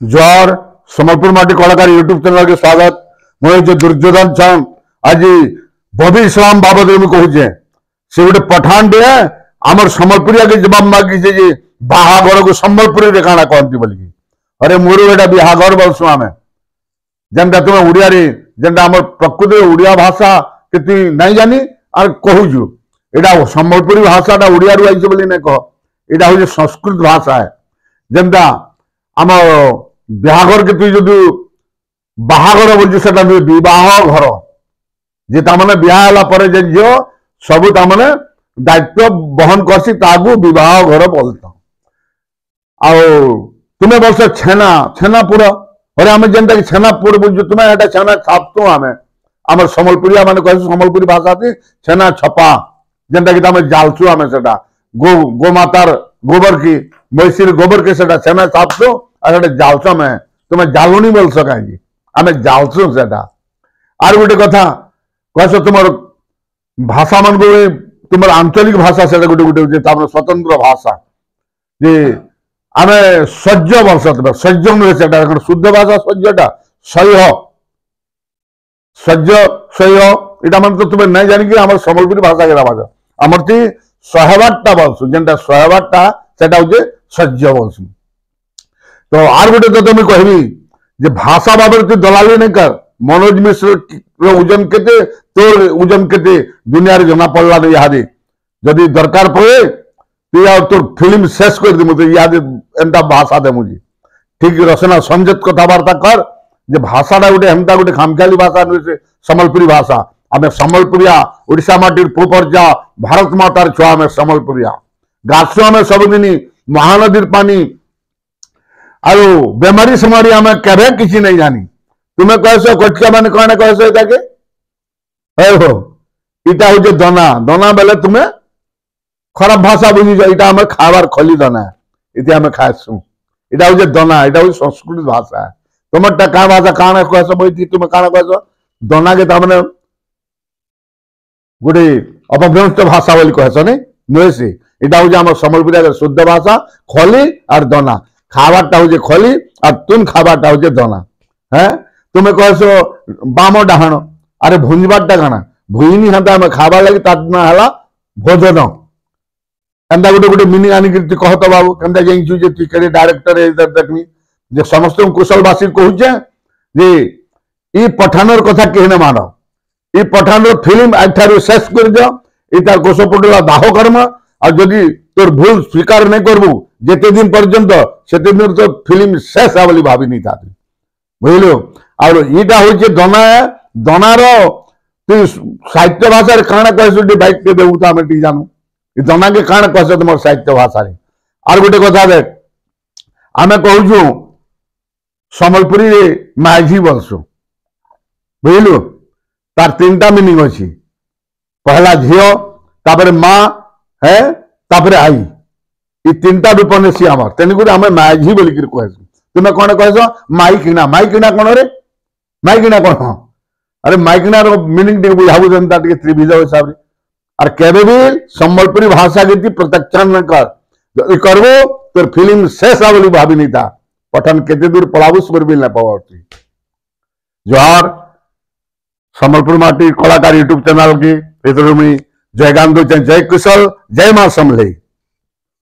जोर सम्बलपुर माटी कलाकार यूट्यूब चैनल के स्वागत। मुझे जो दुर्योधन छन आज बबी इस्लाम बाबद में कहूचे से गोटे पठान टे आमर सम्बलपुरिया के जवाब मागी जे बाहाघर को सम्बलपुरी रे काना कहती बोल की अरे मोर एटा बिहाघर बोलसु आमे जेनटा तुम ओडिया रे जेनटा आमर प्रकृति ओडिया भाषा के तु नहीं जानी और कहूजु एटा सम्बलपुरी भाषाटा ओडिया रु आइछ बोली नै कह एटा हो संस्कृत भाषा है जेनटा आम बिहाघर के तु जो बाहाघर बोल सेटा विवाह घर जे तामने बिहा पर झील सब तामने दायित्व बहन करसी ताकू विवाह घर बोलता आ तुम्हें बोलस छेना छेनापुर अरे आम जेनटा कि छेनापुर बुझु तुम्हें एटा छेना छापतो आमे आमर सम्बलपुरिया माने कहसु सम्बलपुरी भाषा थी छेना छपा जेनटा कि तामे जालसु आमे सेटा गोमातार गोबर की मैसीर गोबर के सेटा छेना छापतो आ सेटा जालसु आमे तुम्हें जालुनी बोल सकाई आमे जालसु सेटा आर गोटे कथा कहस तुम भाषा मान को तुम आंचलिक भाषा से गोटे गोटे स्वतंत्र भाषा जे आमे सज्ज वर्ष सज्ज नुहे शुद्ध भाषा सज्जटा सह्य सज्ज सह्य इटा मान तो तुम्हें नहीं जानिक आम सम्बलपुरी भाषा के भाषा आमर थी 100 बोलसु जेनटा 100 सेटा हूँ सज्ज बोलसु। तो आर गोटे तो तुम्हें कहबी जे भाषा बाबद तू दलाली नहीं कर मनोज मिश्र ओजन केते तोर ओजन केते दुनिया रे जना पड़ला नहीं यादे जदि दरकार पड़े तू या तोर फिल्म शेष कर दे मुझे याद एंता भाषा दे मुझे ठीक रचना संजत कथबार्ता कर जे भाषाटा गोटे हेमता गोटे खामख्याली भाषा नुहे सम्बलपुरी भाषा आम सम्बलपुरिया ओडिशा माटी पुपर्जा भारत मातार छुआ आम सम्बलपुरिया गाछो आम सबुदिन महानदी पानी आरो बेमारी सेमारी आम केवे किसी नहीं जानी तुम्हें कहस कटकिया मैंने कौन कहस हो इटा हूँ दना दना बेले तुम्हें खराब भाषा बुझी इटा आम खाबार खली दना इति आम खासू इटा हूँ दना इटा हूँ संस्कृत भाषा है तुम्हारा क्या भाषा काण कहस बही तुम्हें काण कहस दना के तामने गोटे अपभ्रंश भाषा बोली कहस नहीं नुहे से इटा हूँ आम सम्बलपुरिया शुद्ध भाषा खली और दना खाबारटा हूँ खली और तुम खाबारटा हूँ दना है तुम्हें कहस बाम डाहाण अरे भुंजबारटा काना भुईनी हाता आम खाबार लगी ताना है भोजन एंता गोटे गोटे मिनिंग आनिक कह तो बाबू केंता जाइछु जे तु केरे डायरेक्टर देखनी जे समस्त कुशलवासी कहूचे जे ई पठानर कथा केही न मान ई पठानर फिल्म आठारु शेष कर दियो ई तार कोसपटला दाह कर्म आ जदि तोर भूल स्वीकार नहीं करबू जेते दिन पर्यंत सेते दिन तो फिल्म शेष आ बोली भाबी नहीं था बुझलो और ईटा होचे दना दनार तु साहित्य भाषा रे काना कहसु डी बाइक के देउ त हम टी जानू ई दना के काना कहस तुम साहित्य भाषा रे आर गोटे कथा देख आमे कहूछु सम्बलपुरी रे माझी बोलसु बुझलु तार 3टा मीनिंग अछि पहला झियो तापर मां है तापर आई ई 3टा रूप ने सी हमर तेन गुड हम माझी बोली के कहसु तुम्हें कौन कहस माई किना कौन रे माई किना कौन अरे माई किना मीनिंग टे बुझाबू जनता टे त्रिभुज हिसाब रे और केबे भी सम्बलपुरी भाषा के प्रत्याख्यान न कर जदि करबो तो फिल्म शेष बोली भाभी नहीं था पठन केते दूर पलाबुस पर भी न पावती। जोहार सम्बलपुर माटी कलाकार यूट्यूब चैनल की जय गांधो जय कुशल जय मां समलई।